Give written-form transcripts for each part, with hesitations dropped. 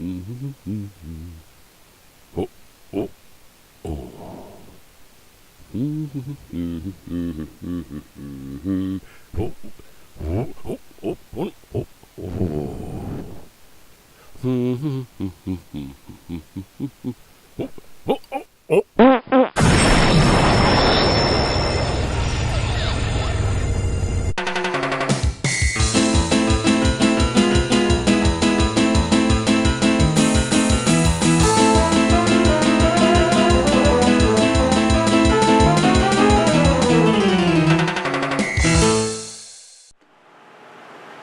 Oh, oh, oh. Oh, oh, oh, oh, oh, oh, oh.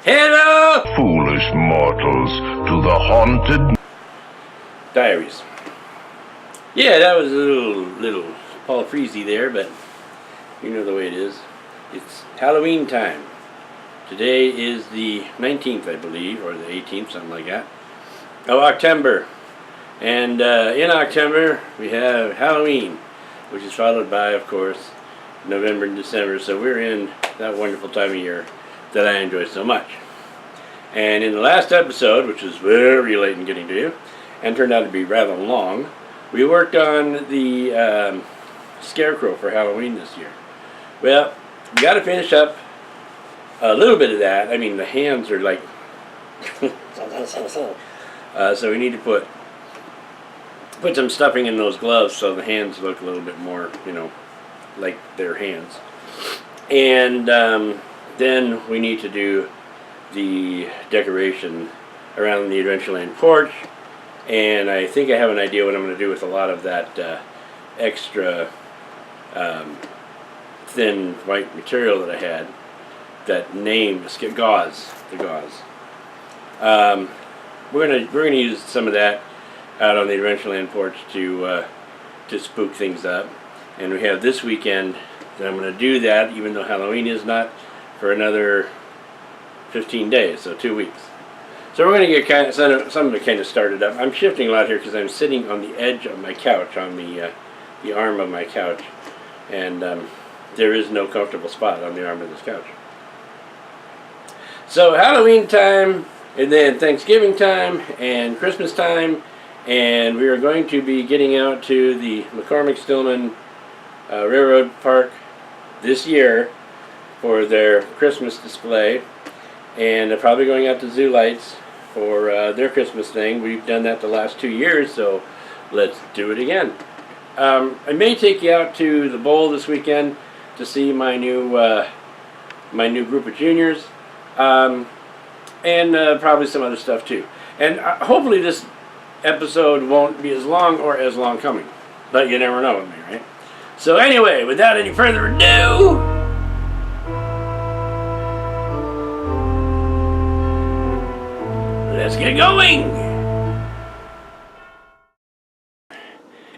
Hello! Foolish mortals, to the haunted Diaries. Yeah, that was a little Paul Freezy there, but you know the way it is. It's Halloween time. Today is the 19th, I believe, or the 18th, something like that, of October. And in October, we have Halloween, which is followed by, of course, November and December. So we're in that wonderful time of year that I enjoy so much. And in the last episode, which was very late in getting to you, and turned out to be rather long, we worked on the scarecrow for Halloween this year. Well, we got to finish up a little bit of that. I mean, the hands are like... so we need to put some stuffing in those gloves so the hands look a little bit more, you know, like their hands. And then we need to do the decoration around the Adventureland porch. And I think I have an idea what I'm going to do with a lot of that extra thin white material that I had, that named gauze, the gauze. We're gonna use some of that out on the Adventureland porch to spook things up. And we have this weekend that I'm going to do that, even though Halloween is not for another 15 days, so 2 weeks. So we're going to get some of it kind of started up. I'm shifting a lot here because I'm sitting on the edge of my couch, on the arm of my couch, and there is no comfortable spot on the arm of this couch. So Halloween time, and then Thanksgiving time, and Christmas time, and we are going to be getting out to the McCormick-Stillman Railroad Park this year for their Christmas display, and they're probably going out to Zoo Lights for their Christmas thing. We've done that the last 2 years, so let's do it again. I may take you out to the bowl this weekend to see my new group of juniors, and probably some other stuff too. And hopefully this episode won't be as long or as long coming, but you never know with me, right? So anyway, without any further ado, let's get going.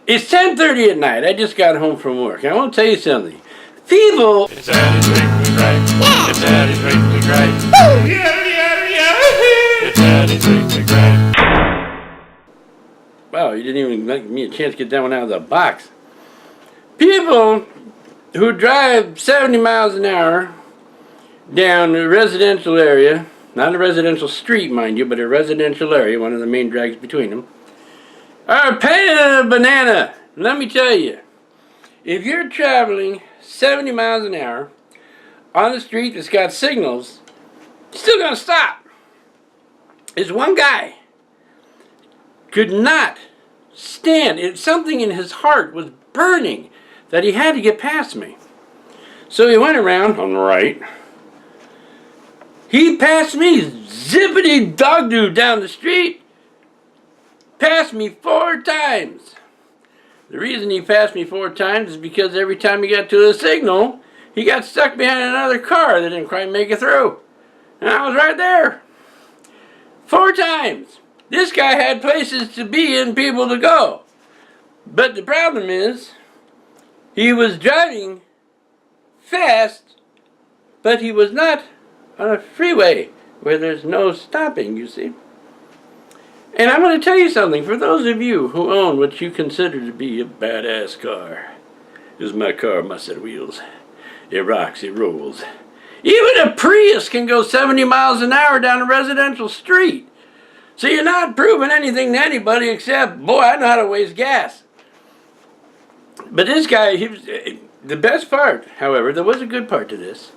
It's 10:30 at night. I just got home from work. I want to tell you something. People... It's Daddy's Weekly Gripe. Yeah. It's Daddy's Weekly Gripe. Woo! It's Daddy's Weekly Gripe. Wow, you didn't even give me a chance to get that one out of the box. People who drive 70 miles an hour down a residential area, not a residential street, mind you, but a residential area, one of the main drags between them, are a pain in the banana. Let me tell you, if you're traveling 70 miles an hour on the street that's got signals, you're still going to stop. There's one guy could not stand. Something in his heart was burning that he had to get past me. So he went around on the right. He passed me, zippity dog doo down the street. Passed me 4 times. The reason he passed me 4 times is because every time he got to a signal, he got stuck behind another car that didn't quite make it through. And I was right there. 4 times. This guy had places to be and people to go. But the problem is, he was driving fast, but he was not on a freeway where there's no stopping, you see. And I'm going to tell you something. For those of you who own what you consider to be a badass car, this is my car, my set of wheels. It rocks, it rolls. Even a Prius can go 70 miles an hour down a residential street. So you're not proving anything to anybody except, boy, I know how to waste gas. But this guy, the best part, however, there was a good part to this.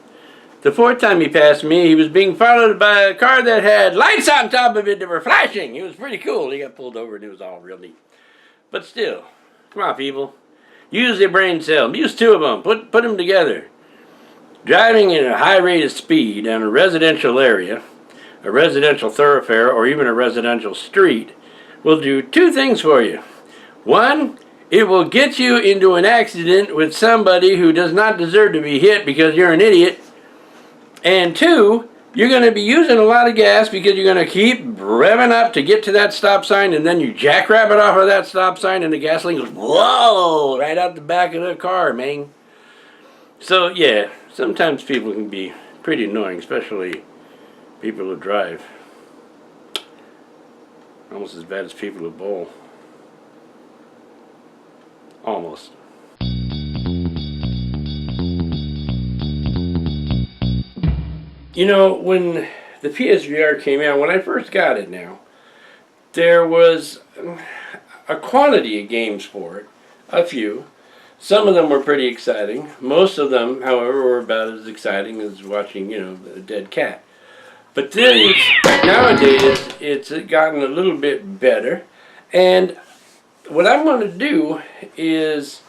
The fourth time he passed me, he was being followed by a car that had lights on top of it that were flashing. It was pretty cool. He got pulled over and it was all real neat. But still, come on, people. Use your brain cell. Use two of them. Put them together. Driving at a high rate of speed in a residential area, a residential thoroughfare, or even a residential street will do two things for you. One, it will get you into an accident with somebody who does not deserve to be hit because you're an idiot. And two, you're going to be using a lot of gas because you're going to keep revving up to get to that stop sign, and then you jackrabbit off of that stop sign and the gasoline goes, whoa, right out the back of the car, man. So, yeah, sometimes people can be pretty annoying, especially people who drive. Almost as bad as people who bowl. Almost. You know, when the PSVR came out, when I first got it now, there was a quantity of games for it. A few. Some of them were pretty exciting. Most of them, however, were about as exciting as watching, a dead cat. But then, nowadays, it's gotten a little bit better. And what I'm going to do is,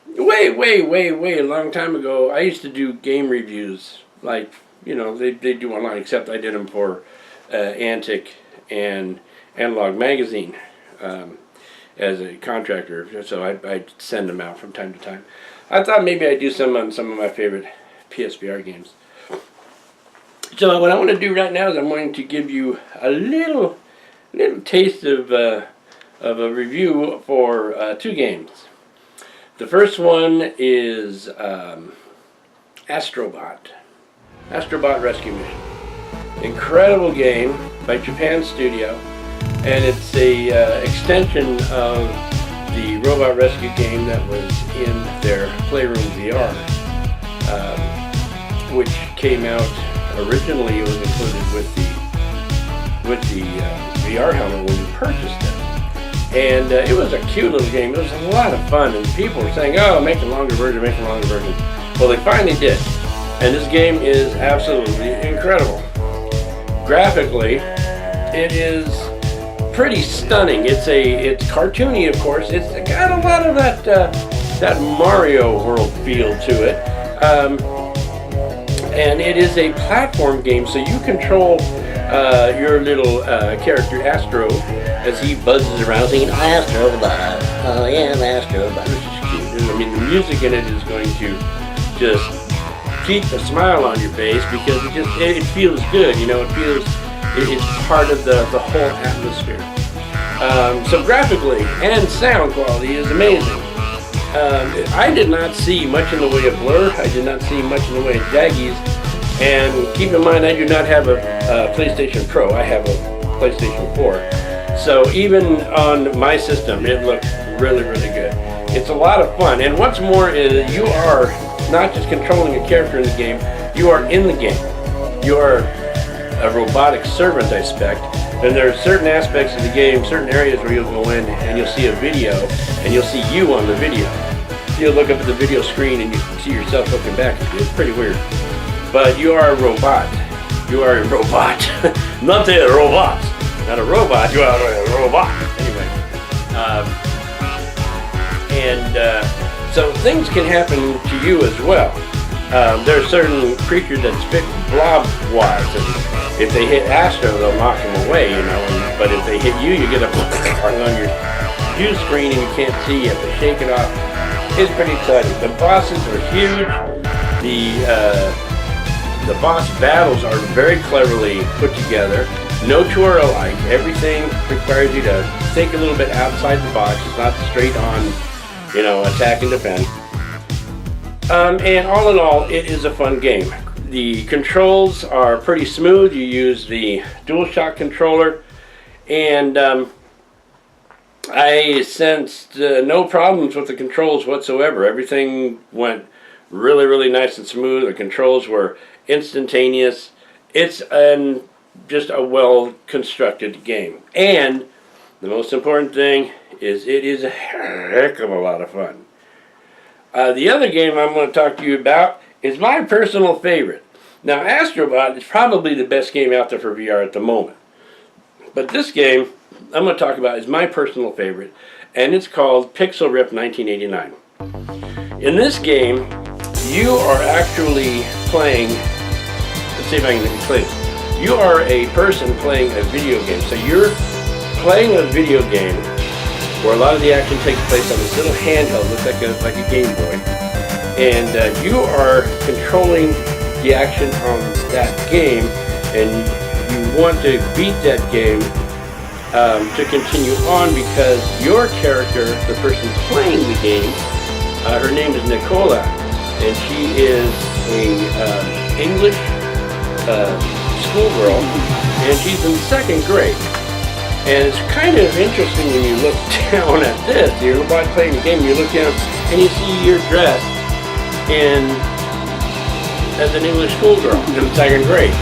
way a long time ago, I used to do game reviews. Like, they do online, except I did them for Antic and Analog Magazine as a contractor. So I'd send them out from time to time. I thought maybe I'd do some on some of my favorite PSVR games. So what I want to do right now is I'm going to give you a little taste of a review for two games. The first one is Astrobot Rescue Mission. Incredible game by Japan Studio, and it's a extension of the robot rescue game that was in their Playroom VR, which came out originally. It was included with the VR helmet when you purchased it. And it was a cute little game. It was a lot of fun, and people were saying, oh, make a longer version. Well, they finally did. And this game is absolutely incredible. Graphically, it is pretty stunning. It's cartoony, of course. It's got a lot of that Mario world feel to it. And it is a platform game, so you control your little character Astro as he buzzes around singing Astrobot. Oh yeah, Astrobot. Which is cute. I mean, the music in it is going to just keep a smile on your face because it feels good. It's part of the whole atmosphere. So graphically and sound quality is amazing. I did not see much in the way of blur. I did not see much in the way of jaggies. And keep in mind, I do not have a PlayStation Pro. I have a PlayStation 4. So even on my system, it looks really good. It's a lot of fun. And what's more is you are not just controlling a character in the game, you are in the game. You are a robotic servant, I expect. And there are certain aspects of the game, certain areas where you'll go in and you'll see a video, and you'll see you on the video. You'll look up at the video screen and you see yourself looking back at you. It's pretty weird. But you are a robot. You are a robot. Not a robot. Not a robot, you are a robot. Anyway. So things can happen to you as well. There are certain creatures that spit blob-wise, and if they hit Astro, they'll knock him away, but if they hit you, you get a on your view screen and you can't see. You have to shake it off. It's pretty exciting. The bosses are huge. The boss battles are very cleverly put together. No two are alike. Everything requires you to think a little bit outside the box. It's not straight on, attack and defend. And all in all, it is a fun game. The controls are pretty smooth. You use the DualShock controller, and I sensed no problems with the controls whatsoever. Everything went really nice and smooth. The controls were instantaneous. It's an just a well-constructed game. And the most important thing is it is a heck of a lot of fun. The other game I'm going to talk to you about is my personal favorite. Now, Astrobot is probably the best game out there for VR at the moment. But this game I'm going to talk about is my personal favorite, and it's called Pixel Rip 1989. In this game, you are actually playing, let's see if I can explain this. You are a person playing a video game. So you're playing a video game where a lot of the action takes place on this little handheld, looks like a Game Boy. And you are controlling the action on that game, and you want to beat that game to continue on, because your character, the person playing the game, her name is Nicola, and she is a English schoolgirl, and she's in 2nd grade. And it's kind of interesting when you look down at this. You're playing the game, you look down, and you see you're dressed as an English schoolgirl in 2nd grade.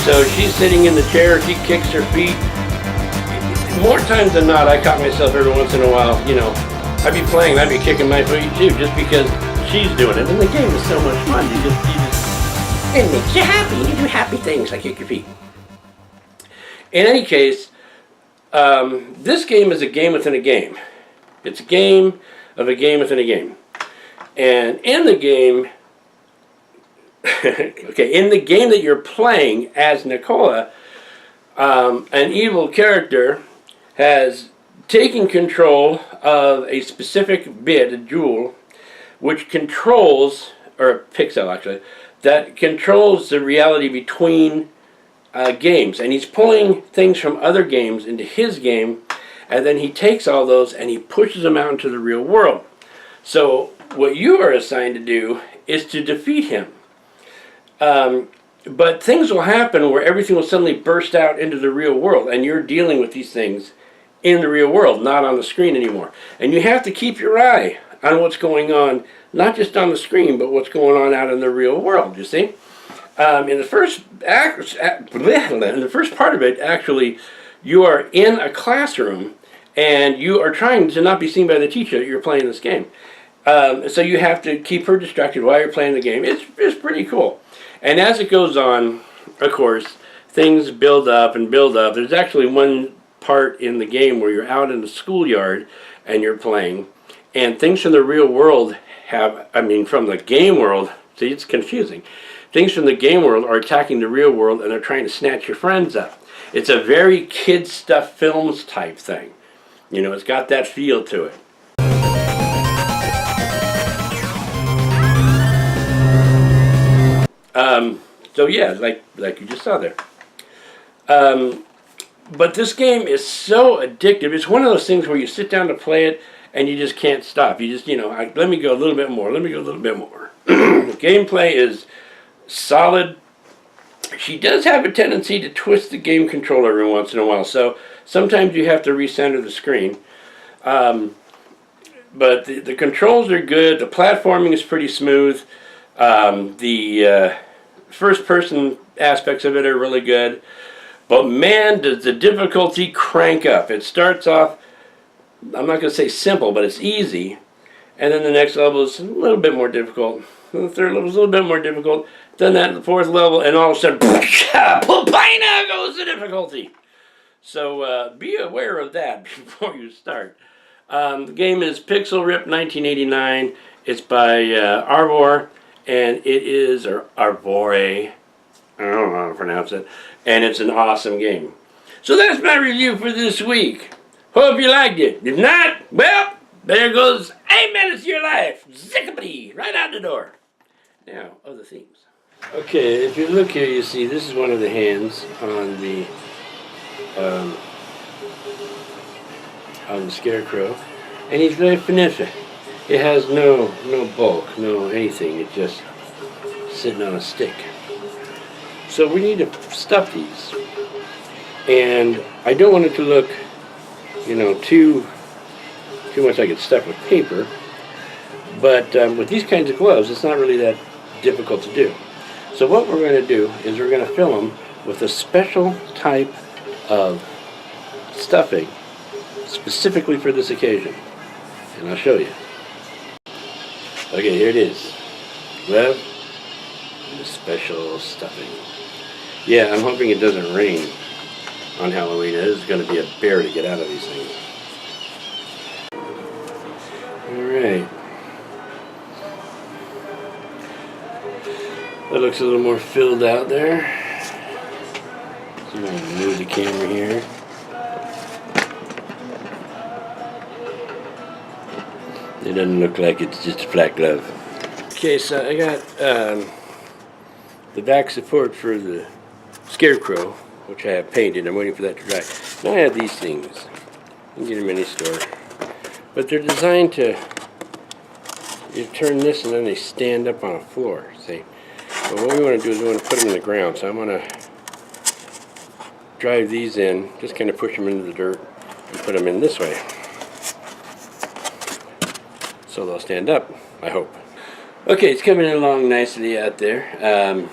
So she's sitting in the chair, she kicks her feet. More times than not, I caught myself every once in a while, I'd be playing, I'd be kicking my feet too, just because she's doing it. And the game is so much fun. It makes you happy. You do happy things like kick your feet. In any case, this game is a game within a game. It's a game of a game within a game. And in the game, in the game that you're playing as Nicola, an evil character has taken control of a specific bit, a jewel, which controls, or a pixel actually, that controls the reality between games. And he's pulling things from other games into his game, and then he takes all those and he pushes them out into the real world. So what you are assigned to do is to defeat him. But things will happen where everything will suddenly burst out into the real world, and you're dealing with these things in the real world, not on the screen anymore. And you have to keep your eye on what's going on, not just on the screen, but what's going on out in the real world, you see? In the first part of it, actually, you are in a classroom, and you are trying to not be seen by the teacher that you're playing this game. So you have to keep her distracted while you're playing the game. It's pretty cool. And as it goes on, of course, things build up and build up. There's actually one part in the game where you're out in the schoolyard and you're playing, and things from the real world from the game world, see, it's confusing. Things from the game world are attacking the real world, and they're trying to snatch your friends up. It's a very kid stuff films type thing. It's got that feel to it. So yeah, like you just saw there. But this game is so addictive. It's one of those things where you sit down to play it and you just can't stop. You just, let me go a little bit more. Let me go a little bit more. The gameplay is solid. She does have a tendency to twist the game controller every once in a while, so sometimes you have to recenter the screen. But the controls are good. The platforming is pretty smooth. The first-person aspects of it are really good. But man, does the difficulty crank up. It starts off, I'm not going to say simple, but it's easy. And then the next level is a little bit more difficult. The third level is a little bit more difficult. Then that, the 4th level, and all of a sudden, Pupina goes the difficulty. So be aware of that before you start. The game is Pixel Rip 1989. It's by Arbor, and it is, or Arbore, I don't know how to pronounce it, and it's an awesome game. So that's my review for this week. Hope you liked it. If not, well, there goes 8 minutes of your life. Zickabity, right out the door. Now, other themes. Okay, if you look here, you see this is one of the hands on the scarecrow, and he's very finesse. It has no bulk, no anything. It's just sitting on a stick. So we need to stuff these, and I don't want it to look, too much like it's stuffed with paper. But with these kinds of gloves, it's not really that difficult to do. So what we're going to do is we're going to fill them with a special type of stuffing specifically for this occasion. And I'll show you. Okay, here it is. Well, the special stuffing. Yeah, I'm hoping it doesn't rain on Halloween. It is going to be a bear to get out of these things. Alright. That looks a little more filled out there. So I'm going to move the camera here. It doesn't look like it's just a flat glove. Okay, so I got the back support for the scarecrow, which I have painted. I'm waiting for that to dry. Now I have these things. You can get them in any store. But they're designed to, you turn this and then they stand up on a floor, see? But what we want to do is we want to put them in the ground. So I'm going to drive these in, just kind of push them into the dirt and put them in this way. So they'll stand up, I hope. Okay, it's coming along nicely out there.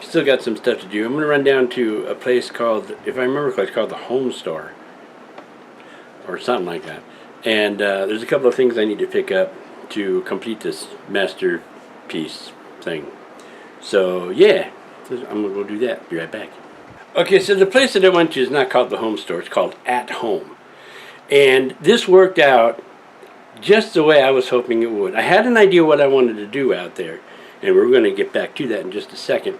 Still got some stuff to do. I'm going to run down to a place called, if I remember correctly, it's called the Home Store. Or something like that. And there's a couple of things I need to pick up to complete this masterpiece thing. So, yeah, I'm going to go do that. Be right back. Okay, so the place that I went to is not called the Home Store. It's called At Home. And this worked out just the way I was hoping it would. I had an idea what I wanted to do out there, and we're going to get back to that in just a second.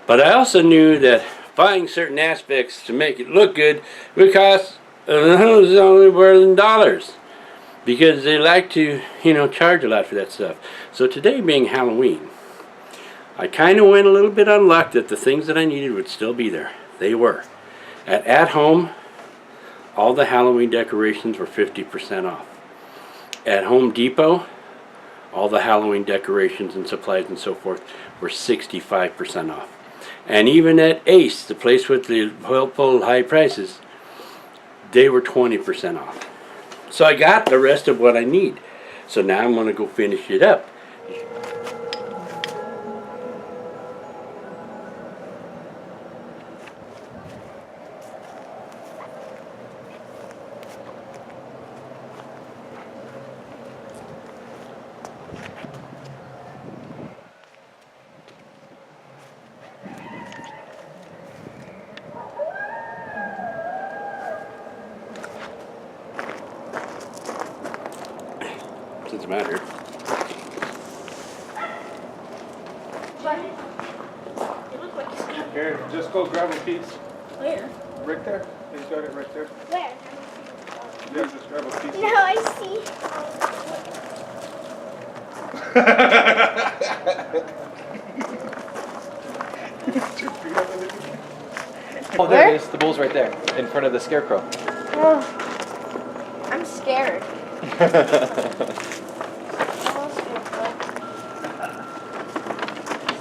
But I also knew that buying certain aspects to make it look good would cost only more than dollars, because they like to, charge a lot for that stuff. So today being Halloween, I kind of went a little bit on luck that the things that I needed would still be there. They were. At Home, all the Halloween decorations were 50% off. At Home Depot, all the Halloween decorations and supplies and so forth were 65% off. And even at Ace, the place with the well-pulled high prices, they were 20% off. So I got the rest of what I need. So now I'm going to go finish it up. Doesn't matter. Here, just go grab a piece. Where? Right there. You got it right there. Where? Yeah, just grab a piece. No, I see. Oh, there it is. The bull's right there, in front of the scarecrow. Oh, I'm scared.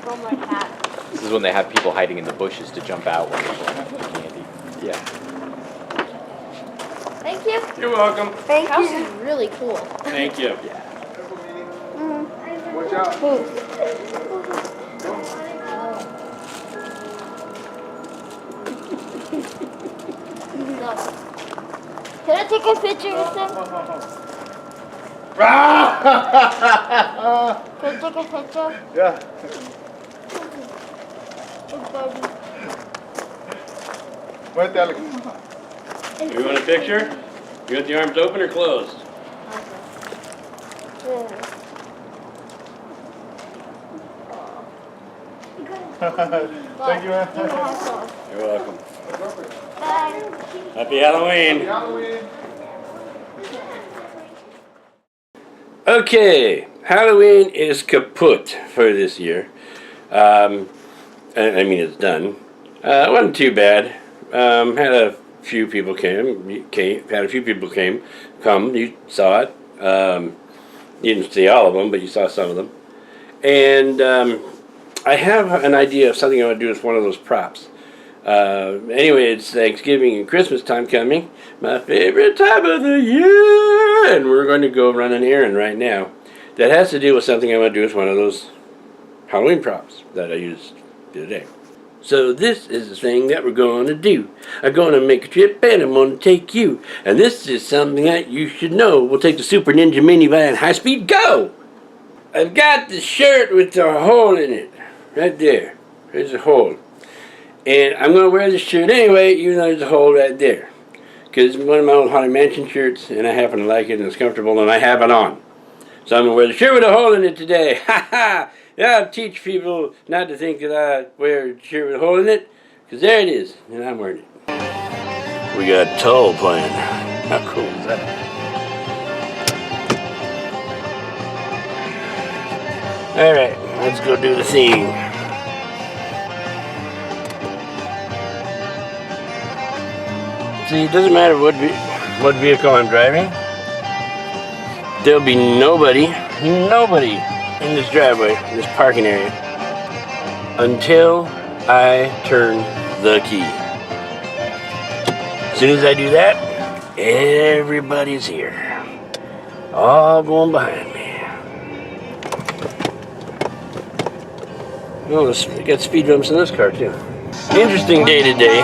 Stole my hat. This is when they have people hiding in the bushes to jump out when they're going after the candy. Yeah. Thank you. You're welcome. Thank you. House is really cool. Thank you. Yeah. Watch out. Can I take a picture with them? Can I take a picture? Yeah. Right there. Look. You want a picture? You want the arms open or closed? Thank you, man. You're welcome. Bye. Happy Halloween. Halloween. Okay, Halloween is kaput for this year. I mean, it's done. It wasn't too bad. Had a few people come. You saw it. You didn't see all of them, but you saw some of them. And I have an idea of something I want to do with one of those props. Anyway, it's Thanksgiving and Christmas time coming. My favorite time of the year! And we're going to go run an errand right now that has to do with something I want to do with one of those Halloween props that I used the other day. So this is the thing that we're going to do. I'm going to make a trip and I'm going to take you. And this is something that you should know. We'll take the Super Ninja Minivan High Speed Go! I've got the shirt with the hole in it. Right there. There's a hole. And I'm going to wear this shirt anyway, even though there's a hole right there. Because it's one of my old Haunted Mansion shirts, and I happen to like it, and it's comfortable, and I have it on. So I'm going to wear the shirt with a hole in it today. Ha ha! Yeah, I'll teach people not to think that I wear a shirt with a hole in it, because there it is, and I'm wearing it. We got Toll playing. How cool is that? Alright, let's go do the thing. See, it doesn't matter what vehicle I'm driving. There'll be nobody in this driveway, in this parking area, until I turn the key. As soon as I do that, everybody's here. All going behind me. Oh, we got speed bumps in this car too. Interesting day today.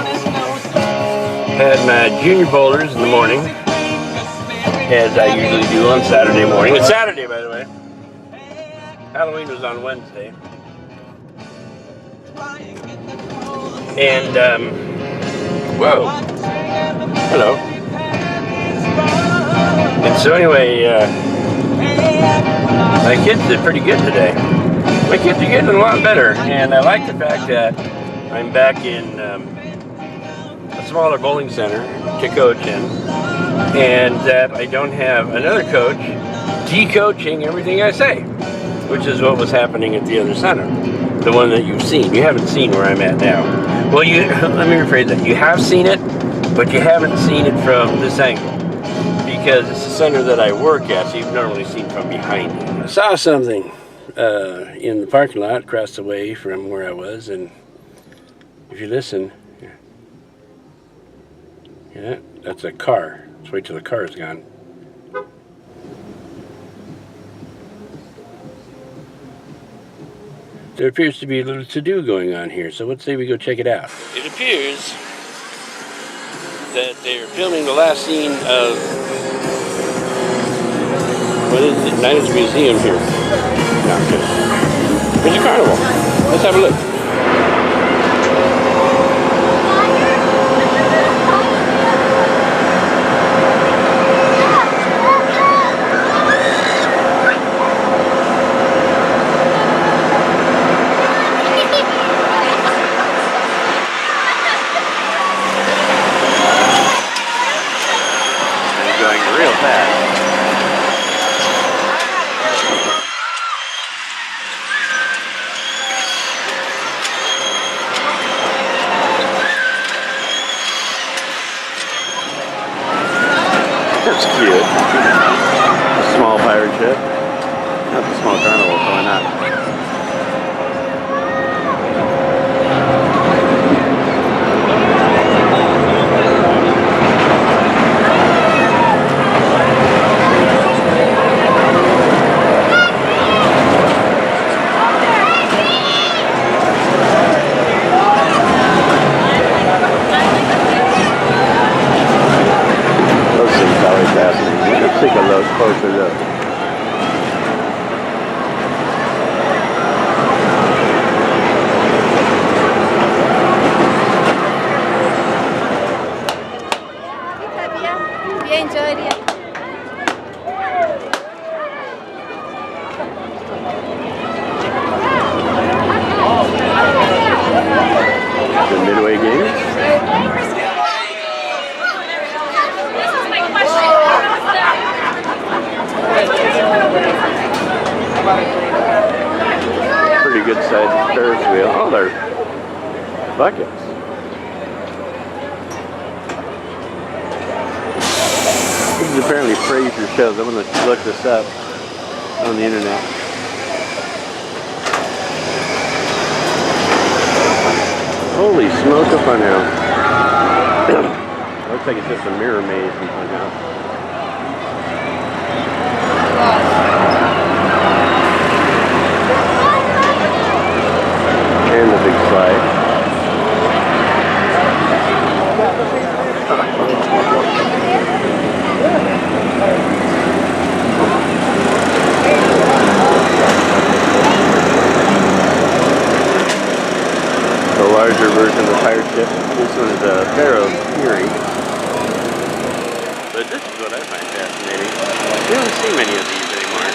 Had my junior boulders in the morning, as I usually do on Saturday morning. It's Saturday, by the way. Halloween was on Wednesday. And, whoa. Hello. And so anyway, my kids did pretty good today. My kids are getting a lot better, and I like the fact that I'm back in a smaller bowling center to coach in, and that I don't have another coach de-coaching everything I say, which is what was happening at the other center, the one that you've seen. You haven't seen where I'm at now. Well, let me rephrase that. You have seen it, but you haven't seen it from this angle, because it's the center that I work at, so you've normally seen from behind me. I saw something in the parking lot across the way from where I was, and if you listen, yeah, that's a car. Let's wait till the car is gone. There appears to be a little to-do going on here, so let's say we go check it out. It appears that they're filming the last scene of, what is it, Night at the Museum here. No, I'm kidding. There's a carnival. Let's have a look. That's cute. A small pirate ship. That's a small carnival, so why not? Let's take a look, closer look. You enjoyed it. The Midway Games? Pretty good sized Ferris wheel. Oh, they're buckets. This is apparently Frasier Shows. I'm going to look this up on the internet. Holy smoke, a funhouse. Looks like it's just a mirror maze in funhouse. And the big slide. one is a Pharaoh's Fury. But this is what I find fascinating. We don't see many of these anymore.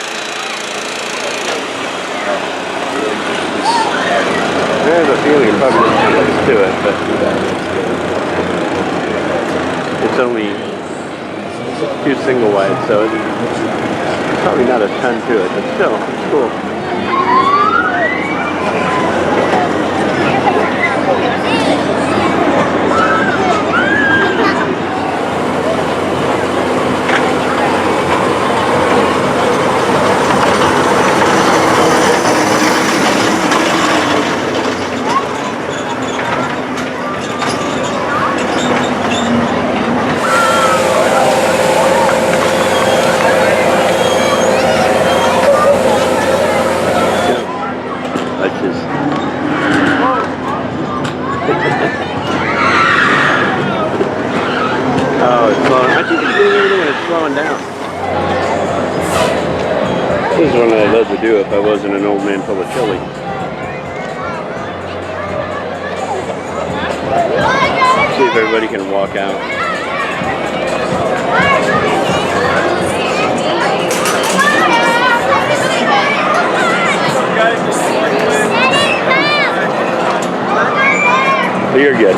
I have a feeling it probably doesn't have much to it, but it's only 2 single wide, so it's probably not a ton to it, but still, it's cool. Oh, it's slowing. I think it's doing everything and it's slowing down. This is one I'd love to do if I wasn't an old man full of chili. See if everybody can walk out. You're good.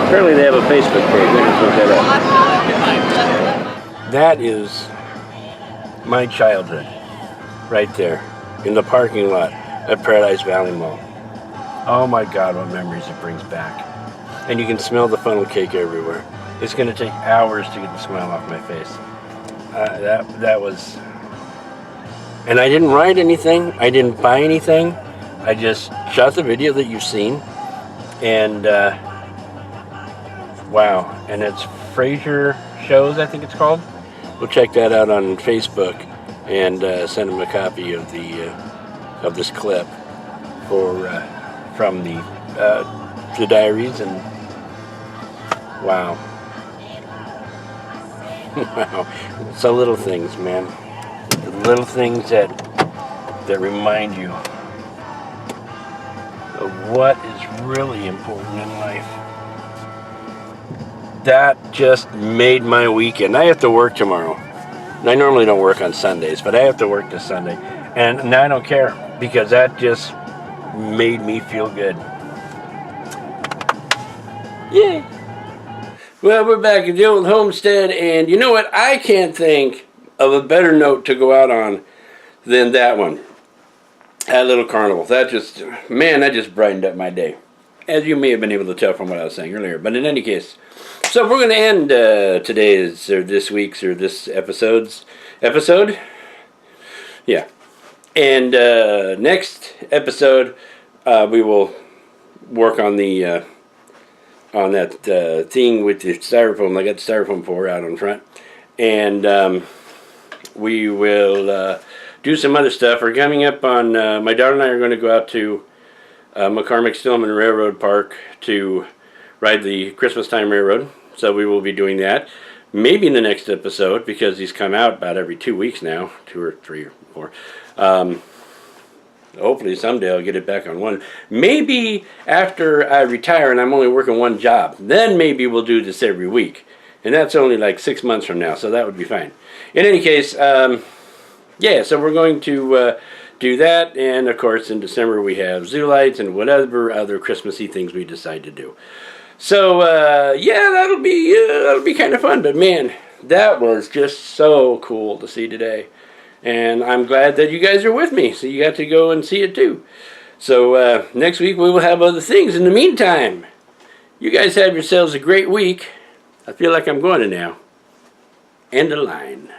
Apparently they have a Facebook page. Let me look that up. That is my childhood, right there, in the parking lot at Paradise Valley Mall. Oh my God, what memories it brings back. And you can smell the funnel cake everywhere. It's going to take hours to get the smile off my face. That was... And I didn't write anything. I didn't buy anything. I just shot the video that you've seen. And, wow. And it's Frasier Shows, I think it's called. We'll check that out on Facebook and send them a copy of this clip from the diaries. And wow. Wow. It's the little things, man. The little things that remind you of what is really important in life. That just made my weekend. I have to work tomorrow. I normally don't work on Sundays, but I have to work this Sunday. And I don't care, because that just made me feel good. Yay! Well, we're back at the old homestead, and you know what? I can't think of a better note to go out on than that one. That little carnival. That just brightened up my day. As you may have been able to tell from what I was saying earlier. But in any case, so we're going to end today's, or this week's, or this episode. Yeah. And next episode, we will work on the... on that thing with the styrofoam. I got the styrofoam pour out on front. And we will do some other stuff. We're coming up on, my daughter and I are going to go out to McCormick-Stillman Railroad Park to ride the Christmas time railroad. So we will be doing that. Maybe in the next episode, because these come out about every 2 weeks now. 2 or 3 or 4. Hopefully someday I'll get it back on one. Maybe after I retire and I'm only working one job, then maybe we'll do this every week. And that's only like 6 months from now, so that would be fine. In any case, yeah, so we're going to do that. And of course, in December we have zoo lights and whatever other Christmassy things we decide to do. So yeah, that'll be kind of fun. But man, that was just so cool to see today. And I'm glad that you guys are with me, so you got to go and see it too. So next week we will have other things. In the meantime, you guys have yourselves a great week. I feel like I'm going to now. End of line.